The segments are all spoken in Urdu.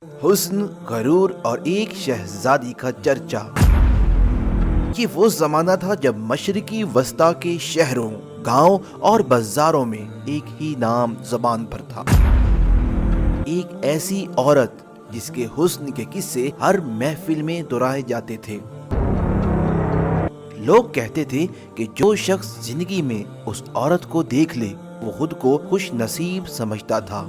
حسن، غرور اور ایک شہزادی کا چرچا۔ یہ وہ زمانہ تھا جب مشرقی وسطی کے شہروں، گاؤں اور بازاروں میں ایک ہی نام زبان پر تھا، ایک ایسی عورت جس کے حسن کے قصے ہر محفل میں دہرائے جاتے تھے۔ لوگ کہتے تھے کہ جو شخص زندگی میں اس عورت کو دیکھ لے وہ خود کو خوش نصیب سمجھتا تھا۔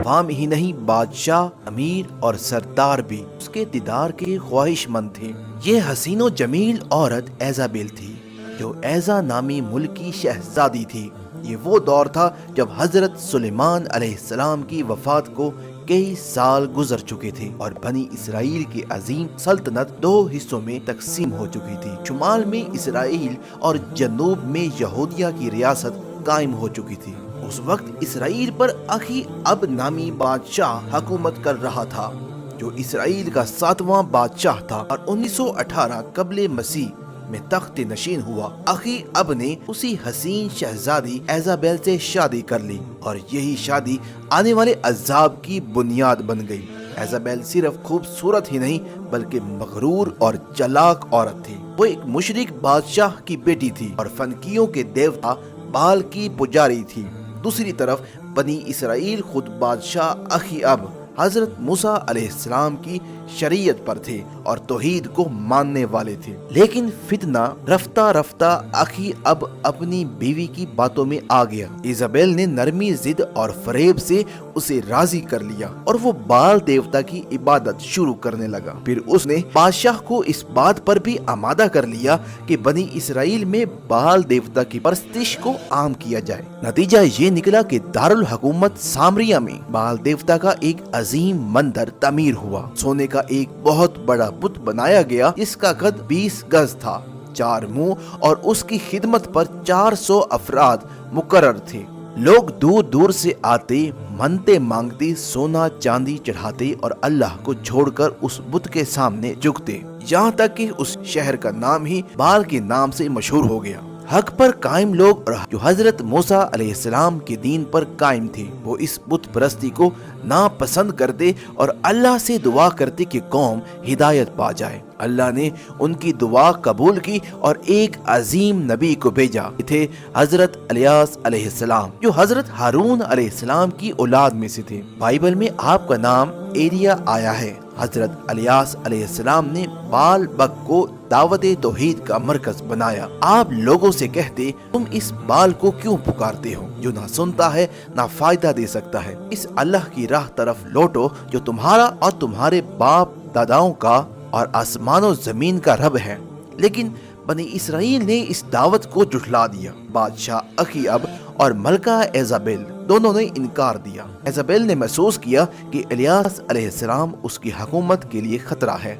عوام ہی نہیں، بادشاہ، امیر اور سردار بھی اس کے دیدار کے خواہش مند تھے۔ یہ حسین و جمیل عورت ایزابیل تھی، جو ایزا نامی ملک کی شہزادی تھی۔ یہ وہ دور تھا جب حضرت سلیمان علیہ السلام کی وفات کو کئی سال گزر چکے تھے اور بنی اسرائیل کی عظیم سلطنت دو حصوں میں تقسیم ہو چکی تھی۔ شمال میں اسرائیل اور جنوب میں یہودیہ کی ریاست قائم ہو چکی تھی۔ اس وقت اسرائیل پر اخی اب نامی بادشاہ حکومت کر رہا تھا، جو اسرائیل کا 7واں بادشاہ تھا اور 1918 قبل مسیح میں تخت نشین ہوا۔ اخی اب نے اسی حسین شہزادی ایزابیل سے شادی کر لی اور یہی شادی آنے والے عذاب کی بنیاد بن گئی۔ ایزابیل صرف خوبصورت ہی نہیں بلکہ مغرور اور چلاک عورت تھی۔ وہ ایک مشرک بادشاہ کی بیٹی تھی اور فنکیوں کے دیوتا بال کی پجاری تھی۔ دوسری طرف بنی اسرائیل خود بادشاہ اخی اب حضرت موسیٰ علیہ السلام کی شریعت پر تھے اور توحید کو ماننے والے تھے۔ لیکن فتنہ رفتہ رفتہ اخی اب اپنی بیوی کی باتوں میں آ گیا۔ ایزابیل نے نرمی، ضد اور فریب سے اسے راضی کر لیا اور وہ بال دیوتا کی عبادت شروع کرنے لگا۔ پھر اس نے بادشاہ کو اس بات پر بھی آمادہ کر لیا کہ بنی اسرائیل میں بال دیوتا کی پرستش کو عام کیا جائے۔ نتیجہ یہ نکلا کہ دارالحکومت سامریہ میں بال دیوتا کا ایک عظیم مندر تعمیر ہوا۔ سونے کا ایک بہت بڑا بت بنایا گیا جس کا قد 20 گز تھا، 4 منہ اور اس کی خدمت پر 400 افراد مقرر تھے۔ لوگ دور دور سے آتے، منتیں مانگتے، سونا چاندی چڑھاتے اور اللہ کو چھوڑ کر اس بت کے سامنے جھکتے، یہاں تک کہ اس شہر کا نام ہی بال کے نام سے مشہور ہو گیا۔ حق پر قائم لوگ اور جو حضرت موسیٰ علیہ السلام کے دین پر قائم تھے، وہ اس بت پرستی کو ناپسند کرتے اور اللہ سے دعا کرتے کہ قوم ہدایت پا جائے۔ اللہ نے ان کی دعا قبول کی اور ایک عظیم نبی کو بھیجا۔ یہ تھے حضرت الیاس علیہ السلام، جو حضرت ہارون علیہ السلام کی اولاد میں سے تھے۔ بائبل میں آپ کا نام ایریا آیا ہے۔ حضرت الیاس علیہ السلام نے بال بک کو دعوت توحید کا مرکز بنایا۔ آپ لوگوں سے کہتے، تم اس بال کو کیوں پکارتے ہو جو نہ سنتا ہے نہ فائدہ دے سکتا ہے؟ اس اللہ کی راہ طرف لوٹو جو تمہارا اور تمہارے باپ داداؤں کا اور آسمان و زمین کا رب ہے۔ لیکن بنی اسرائیل نے اس دعوت کو جھٹلا دیا۔ بادشاہ اخی اب اور ملکہ ایزابیل دونوں نے انکار دیا۔ ایزابیل نے محسوس کیا کہ الیاس علیہ السلام اس کی حکومت کے لیے خطرہ ہے،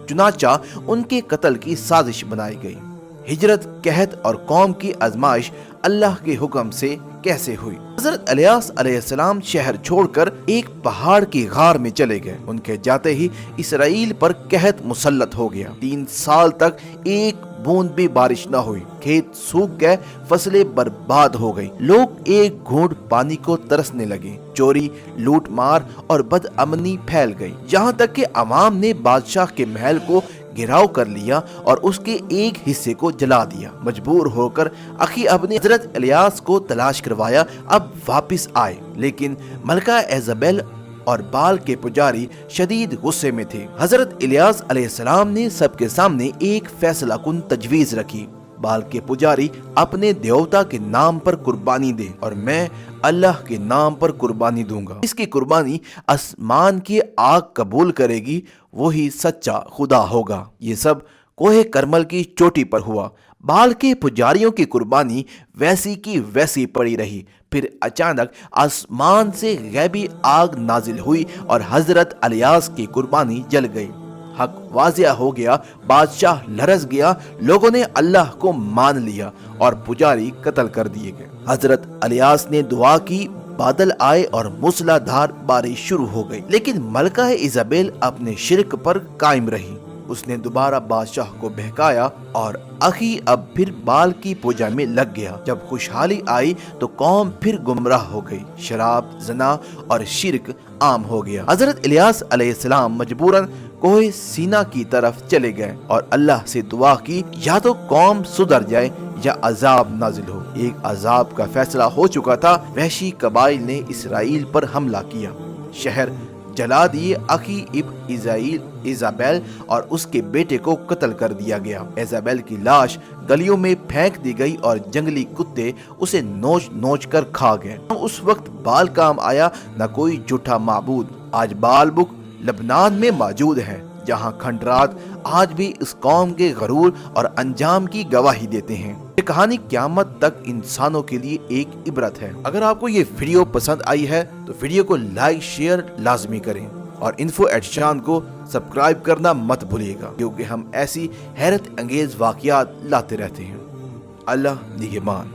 چنانچہ ان کے قتل کی سازش بنائی گئی۔ ہجرت، قحط اور قوم کی آزمائش اللہ کے حکم سے کیسے ہوئی؟ حضرت الیاس علیہ السلام شہر چھوڑ کر ایک پہاڑ کی غار میں چلے گئے۔ ان کے جاتے ہی اسرائیل پر قحط مسلط ہو گیا۔ 3 سال تک ایک بوند بھی بارش نہ ہوئی، کھیت سوکھ گئے، فصلیں برباد ہو گئی، لوگ ایک گھونٹ پانی کو ترسنے لگے، چوری، لوٹ مار اور بد امنی پھیل گئی، یہاں تک کہ عوام نے بادشاہ کے محل کو گھیراؤ کر لیا اور اس کے ایک حصے کو جلا دیا۔ مجبور ہو کر اخی اب نے حضرت الیاس کو تلاش کروایا، اب واپس آئے، لیکن ملکہ ایزابیل اور بال کے پجاری شدید غصے میں تھے۔ حضرت الیاس علیہ السلام نے سب کے سامنے ایک فیصلہ کن تجویز رکھی۔ بال کے پجاری اپنے دیوتا کے نام پر قربانی دے اور میں اللہ کے نام پر قربانی دوں گا۔ اس کی قربانی آسمان کی آگ قبول کرے گی، وہی سچا خدا ہوگا۔ یہ سب کوہ کرمل کی چوٹی پر ہوا۔ بال کے پجاریوں کی قربانی ویسی کی ویسی پڑی رہی۔ پھر اچانک آسمان سے غیبی آگ نازل ہوئی اور حضرت الیاس کی قربانی جل گئی۔ حق واضح ہو گیا، بادشاہ لرز گیا، لوگوں نے اللہ کو مان لیا اور پجاری قتل کر دیے گئے۔ حضرت الیاس نے دعا کی، بادل آئے اور موسلادھار بارش شروع ہو گئی، لیکن ملکہ ایزابیل اپنے شرک پر قائم رہی۔ اس نے دوبارہ بادشاہ کو بہکایا اور اخی اب پھر بال کی پوجا میں لگ گیا۔ جب خوشحالی آئی تو قوم پھر گمراہ ہو گئی، شراب، زنا اور شرک عام ہو گیا۔ حضرت الیاس علیہ السلام مجبوراً کوہ سینا کی طرف چلے گئے اور اللہ سے دعا کی یا تو قوم سدھر جائے یا عذاب نازل ہو۔ ایک عذاب کا فیصلہ ہو چکا تھا، وحشی قبائل نے اسرائیل پر حملہ کیا، شہر جلا دیے، اخی ایزابیل اور اس کے بیٹے کو قتل کر دیا گیا۔ ایزابیل کی لاش گلیوں میں پھینک دی گئی اور جنگلی کتے اسے نوچ نوچ کر کھا گئے۔ اس وقت بال کام آیا نہ کوئی جھوٹا معبود۔ آج بال بک لبنان میں موجود ہے، جہاں کھنڈرات آج بھی اس قوم کے غرور اور انجام کی گواہی دیتے ہیں۔ یہ کہانی قیامت تک انسانوں کے لیے ایک عبرت ہے۔ اگر آپ کو یہ ویڈیو پسند آئی ہے تو ویڈیو کو لائک شیئر لازمی کریں اور info@شان کو سبسکرائب کرنا مت بھولیے گا، کیونکہ ہم ایسی حیرت انگیز واقعات لاتے رہتے ہیں۔ اللہ نگہبان۔